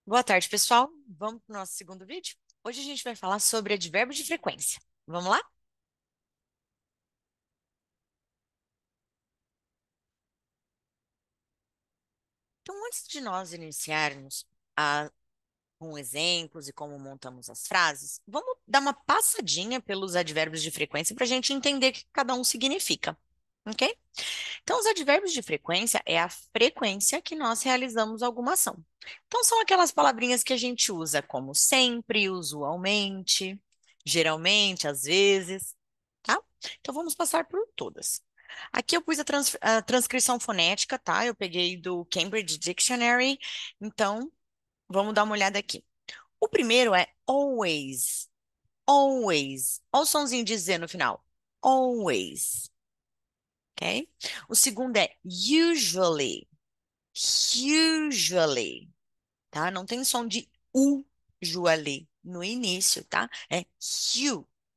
Boa tarde, pessoal. Vamos para o nosso segundo vídeo? Hoje a gente vai falar sobre advérbios de frequência. Vamos lá? Então, antes de nós iniciarmos com exemplos e como montamos as frases, vamos dar uma passadinha pelos advérbios de frequência para a gente entender o que cada um significa, ok? Então, os advérbios de frequência é a frequência que nós realizamos alguma ação. Então, são aquelas palavrinhas que a gente usa como sempre, usualmente, geralmente, às vezes, tá? Então, vamos passar por todas. Aqui eu pus a transcrição fonética, tá? Eu peguei do Cambridge Dictionary, então vamos dar uma olhada aqui. O primeiro é always, always. Olha o sonzinho de Z no final. Always, ok? O segundo é usually, usually, tá? Não tem som de usually no início, tá? É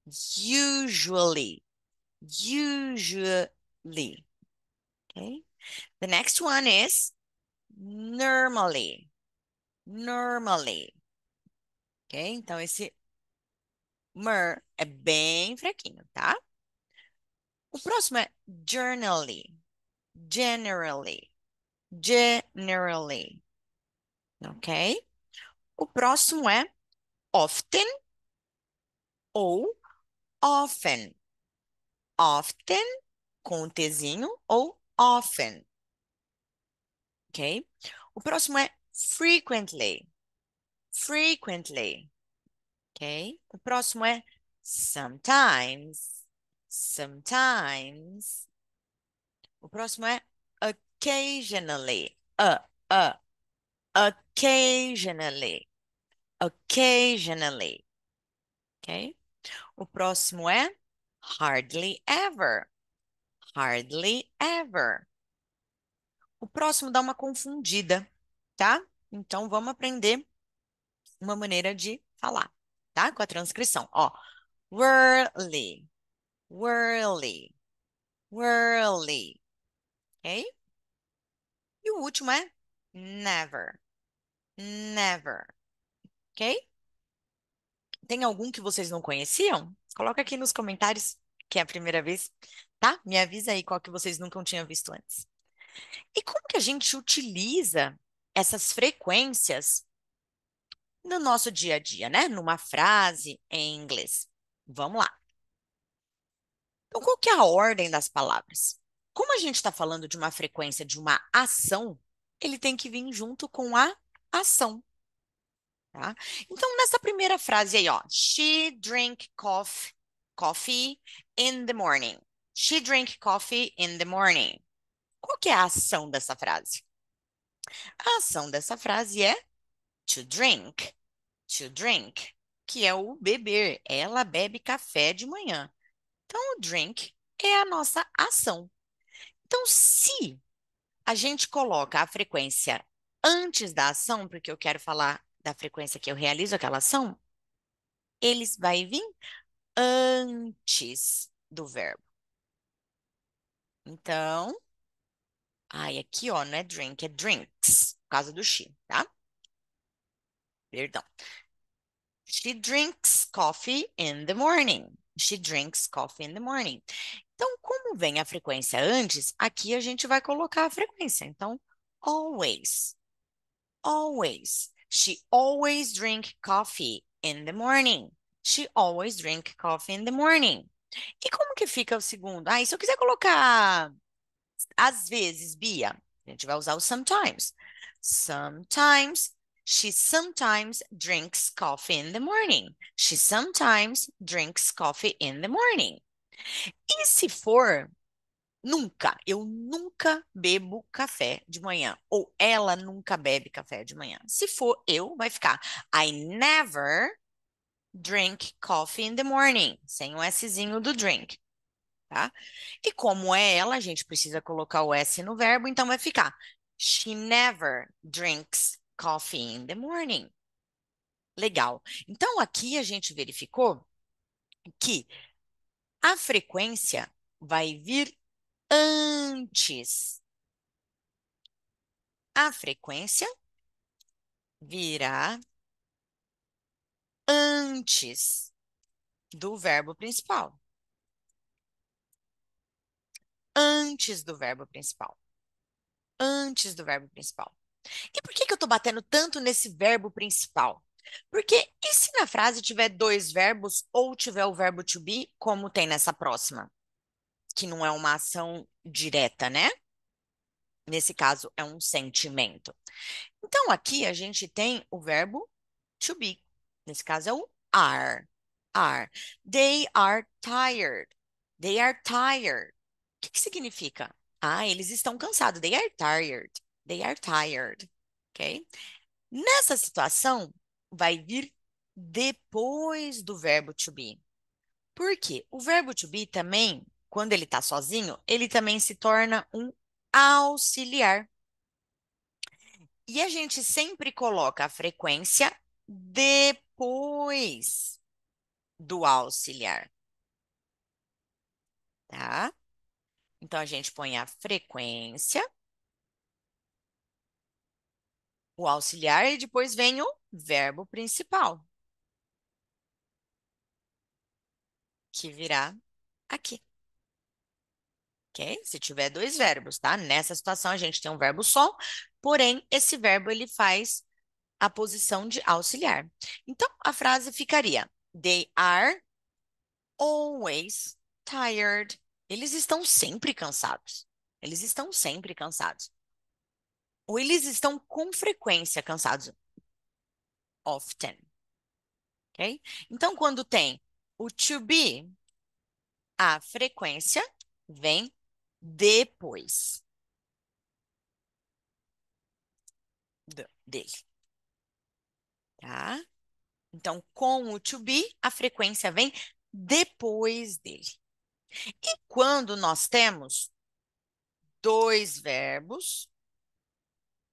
usually, usually, okay? The next one is normally, normally, ok? Então, esse mer é bem fraquinho, tá? O próximo é generally, generally, generally, ok? O próximo é often ou often, often com um Tzinho ou often, ok? O próximo é frequently, frequently, ok? O próximo é sometimes, sometimes. O próximo é occasionally, occasionally, occasionally, ok? O próximo é hardly ever, hardly ever. O próximo dá uma confundida, tá? Então vamos aprender uma maneira de falar, tá? Com a transcrição, ó. Whirly, whirly, whirly, ok? E o último é never, never, ok? Tem algum que vocês não conheciam? Coloca aqui nos comentários, que é a primeira vez, tá? Me avisa aí qual que vocês nunca tinham visto antes. E como que a gente utiliza essas frequências no nosso dia a dia, né? Numa frase em inglês. Vamos lá. Então, qual que é a ordem das palavras? Como a gente está falando de uma frequência de uma ação, ele tem que vir junto com a ação, tá? Então, nessa primeira frase aí, ó, she drank coffee in the morning. She drank coffee in the morning. Qual que é a ação dessa frase? A ação dessa frase é to drink, que é o beber. Ela bebe café de manhã. Então, o drink é a nossa ação. Então, se a gente coloca a frequência antes da ação, porque eu quero falar da frequência que eu realizo aquela ação, eles vai vir antes do verbo. Então, ai, aqui, ó, não é drink, é drinks, por causa do she, tá? Perdão. She drinks coffee in the morning. She drinks coffee in the morning. Então, como vem a frequência antes, aqui a gente vai colocar a frequência. Então, always, always. She always drink coffee in the morning. She always drink coffee in the morning. E como que fica o segundo? Ah, e se eu quiser colocar às vezes, Bia, a gente vai usar o sometimes. Sometimes, she sometimes drinks coffee in the morning. She sometimes drinks coffee in the morning. E se for nunca, eu nunca bebo café de manhã. Ou ela nunca bebe café de manhã. Se for eu, vai ficar I never drink coffee in the morning. Sem o Szinho do drink, tá? E como é ela, a gente precisa colocar o S no verbo, então vai ficar She never drinks coffee in the morning. Legal. Então aqui a gente verificou que a frequência vai vir antes. A frequência virá antes do verbo principal. Antes do verbo principal. Antes do verbo principal. E por que que eu estou batendo tanto nesse verbo principal? Porque e se na frase tiver dois verbos ou tiver o verbo to be, como tem nessa próxima, que não é uma ação direta, né? Nesse caso, é um sentimento. Então, aqui a gente tem o verbo to be. Nesse caso, é o are. Are. They are tired. They are tired. O que que significa? Ah, eles estão cansados. They are tired. They are tired. Ok? Nessa situação, vai vir depois do verbo to be. Por quê? O verbo to be também, quando ele está sozinho, ele também se torna um auxiliar. E a gente sempre coloca a frequência depois do auxiliar, tá? Então, a gente põe a frequência, o auxiliar e depois vem o verbo principal, que virá aqui, ok? Se tiver dois verbos, tá? Nessa situação, a gente tem um verbo só, porém, esse verbo ele faz a posição de auxiliar. Então, a frase ficaria: They are always tired. Eles estão sempre cansados. Eles estão sempre cansados. Ou eles estão com frequência cansados. Often. Ok? Então, quando tem o to be, a frequência vem depois dele. Tá? Então, com o to be, a frequência vem depois dele. E quando nós temos dois verbos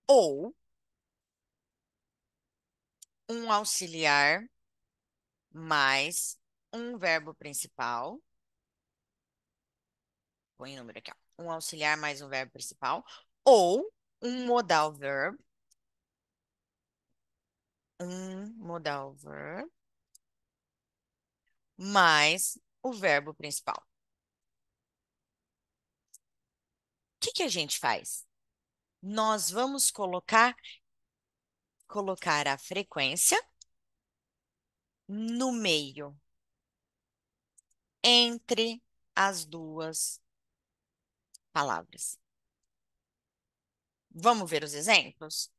ou um auxiliar mais um verbo principal. Põe o número aqui, ó. Um auxiliar mais um verbo principal. Ou um modal verb. Um modal verb mais o verbo principal. O que que a gente faz? Nós vamos colocar a frequência no meio, entre as duas palavras. Vamos ver os exemplos?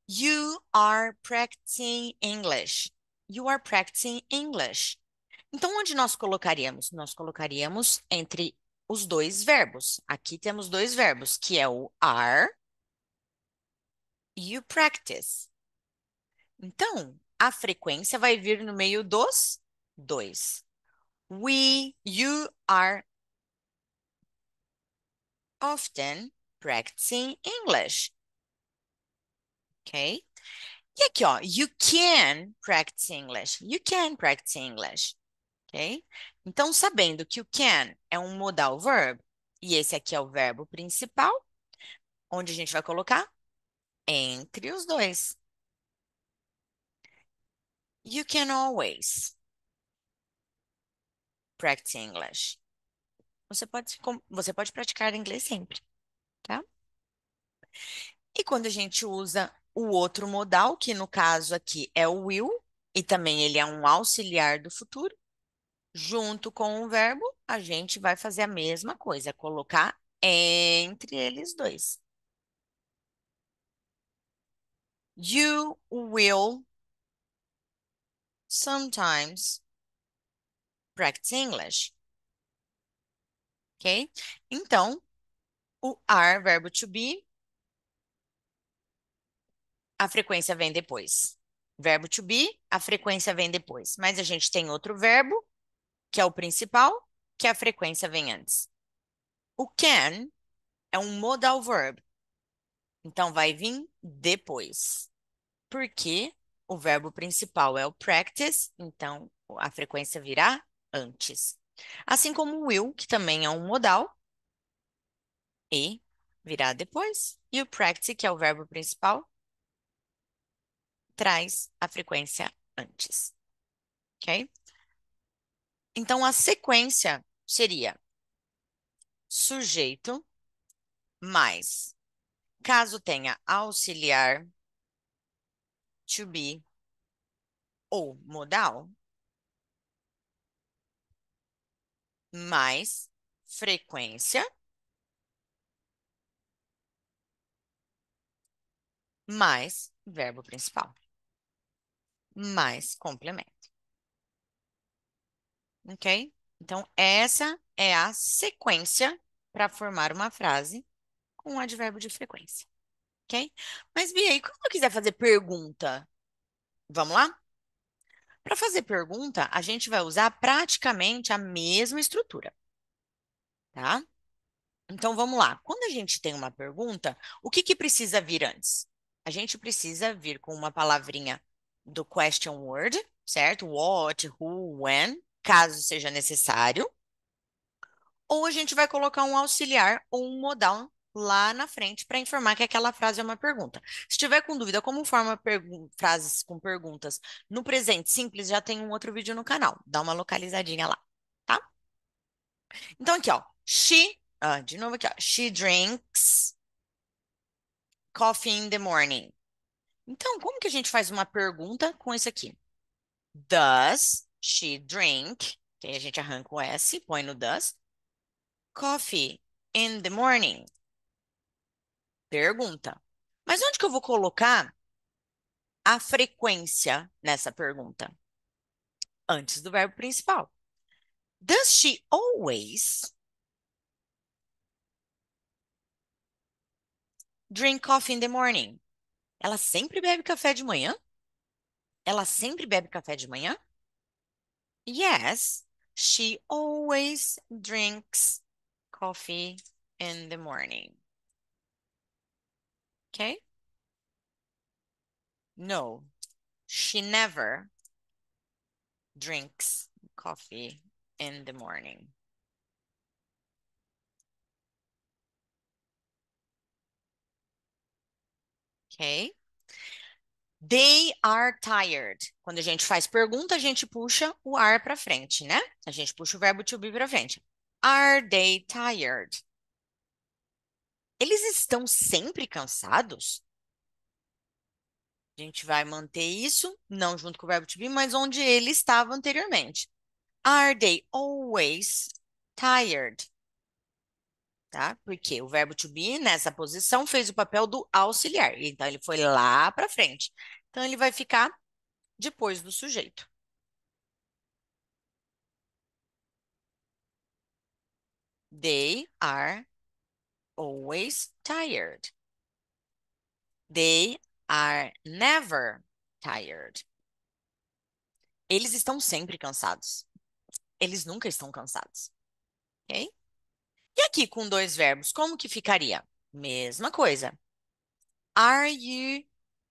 You are practicing English. You are practicing English. Então, onde nós colocaríamos? Nós colocaríamos entre os dois verbos. Aqui temos dois verbos, que é o are e o practice. Então, a frequência vai vir no meio dos dois. You are often practicing English. Ok? E aqui, ó, you can practice English. You can practice English. Ok? Então, sabendo que o can é um modal verb, e esse aqui é o verbo principal, onde a gente vai colocar? Entre os dois. You can always practice English. Você pode praticar inglês sempre, tá? E quando a gente usa o outro modal, que no caso aqui é o will, e também ele é um auxiliar do futuro, junto com o verbo, a gente vai fazer a mesma coisa, colocar entre eles dois. You will sometimes practice English. Ok? Então, o are, verbo to be, a frequência vem depois. Verbo to be, a frequência vem depois. Mas a gente tem outro verbo, que é o principal, que a frequência vem antes. O can é um modal verb. Então, vai vir depois. Porque o verbo principal é o practice, então a frequência virá antes. Assim como o will, que também é um modal, e virá depois. E o practice, que é o verbo principal, traz a frequência antes, ok? Então, a sequência seria sujeito mais, caso tenha auxiliar, to be ou modal, mais frequência, mais verbo principal, mais complemento, ok? Então, essa é a sequência para formar uma frase com um advérbio de frequência, ok? Mas, Bia, e quando eu quiser fazer pergunta? Vamos lá? Para fazer pergunta, a gente vai usar praticamente a mesma estrutura, tá? Então, vamos lá. Quando a gente tem uma pergunta, o que que precisa vir antes? A gente precisa vir com uma palavrinha do question word, certo? What, who, when, caso seja necessário. Ou a gente vai colocar um auxiliar ou um modal lá na frente para informar que aquela frase é uma pergunta. Se tiver com dúvida como forma frases com perguntas no presente simples, já tem um outro vídeo no canal. Dá uma localizadinha lá, tá? Então, aqui, ó. De novo aqui, ó. She drinks coffee in the morning. Então, como que a gente faz uma pergunta com isso aqui? Does she drink? Que aí a gente arranca o S, põe no does. Coffee in the morning. Pergunta. Mas onde que eu vou colocar a frequência nessa pergunta? Antes do verbo principal. Does she always drink coffee in the morning? Ela sempre bebe café de manhã? Ela sempre bebe café de manhã? Yes, she always drinks coffee in the morning. Okay? No, she never drinks coffee in the morning. Ok? They are tired. Quando a gente faz pergunta, a gente puxa o are para frente, né? A gente puxa o verbo to be para frente. Are they tired? Eles estão sempre cansados? A gente vai manter isso, não junto com o verbo to be, mas onde ele estava anteriormente. Are they always tired? Tá? Porque o verbo to be nessa posição fez o papel do auxiliar. Então ele foi lá para frente. Então ele vai ficar depois do sujeito. They are always tired. They are never tired. Eles estão sempre cansados. Eles nunca estão cansados. Ok? E aqui com dois verbos, como que ficaria? Mesma coisa. Are you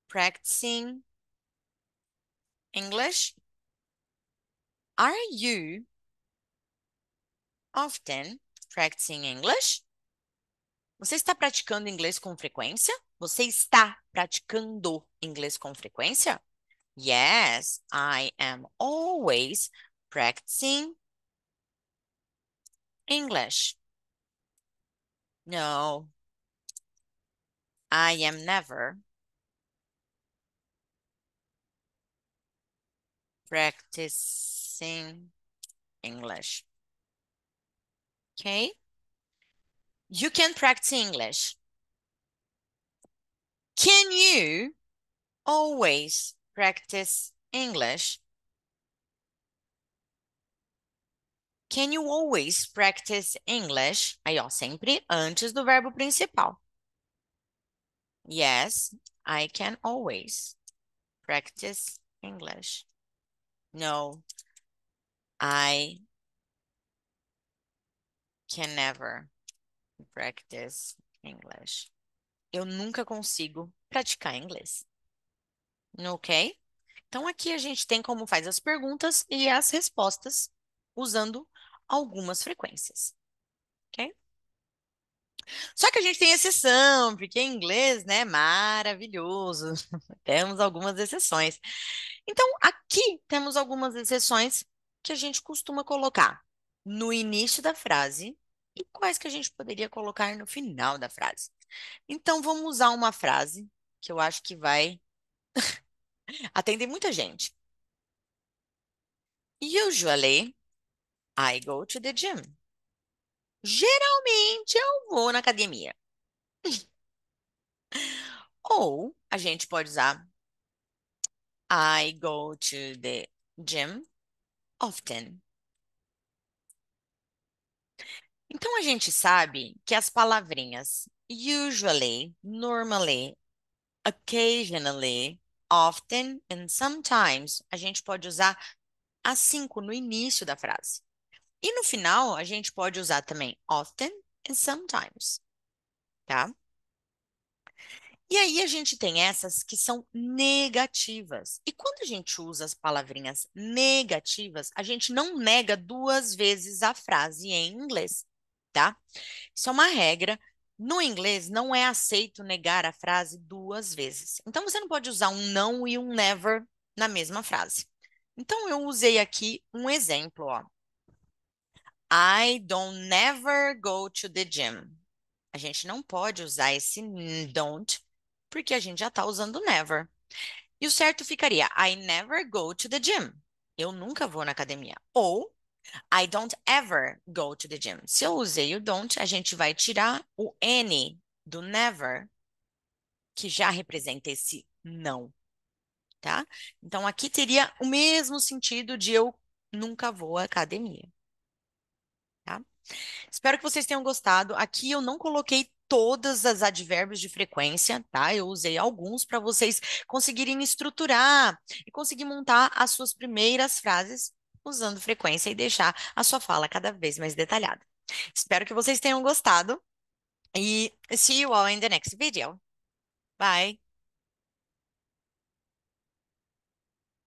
practicing English? Are you often practicing English? Você está praticando inglês com frequência? Você está praticando inglês com frequência? Yes, I am always practicing English. No, I am never practicing English. Okay? You can practice English. Can you always practice English? Can you always practice English? Aí, ó, sempre antes do verbo principal. Yes, I can always practice English. No, I can never practice English. Eu nunca consigo praticar inglês. Ok? Então, aqui a gente tem como faz as perguntas e as respostas usando algumas frequências. Ok? Só que a gente tem exceção, porque em inglês, né, maravilhoso. Temos algumas exceções. Então, aqui temos algumas exceções que a gente costuma colocar no início da frase e quais que a gente poderia colocar no final da frase. Então, vamos usar uma frase que eu acho que vai atender muita gente. Usually, I go to the gym. Geralmente eu vou na academia. Ou a gente pode usar I go to the gym often. Então a gente sabe que as palavrinhas usually, normally, occasionally, often and sometimes a gente pode usar as cinco no início da frase. E no final a gente pode usar também often and sometimes, tá? E aí a gente tem essas que são negativas. E quando a gente usa as palavrinhas negativas, a gente não nega duas vezes a frase em inglês, tá? Isso é uma regra. No inglês, não é aceito negar a frase duas vezes. Então, você não pode usar um não e um never na mesma frase. Então, eu usei aqui um exemplo, ó. I don't never go to the gym. A gente não pode usar esse don't, porque a gente já está usando never. E o certo ficaria: I never go to the gym. Eu nunca vou na academia. Ou I don't ever go to the gym. Se eu usei o don't, a gente vai tirar o N do never, que já representa esse não, tá? Então aqui teria o mesmo sentido de eu nunca vou à academia, tá? Espero que vocês tenham gostado. Aqui eu não coloquei todas as advérbios de frequência, tá? Eu usei alguns para vocês conseguirem estruturar e conseguir montar as suas primeiras frases usando frequência e deixar a sua fala cada vez mais detalhada. Espero que vocês tenham gostado e see you all in the next video. Bye!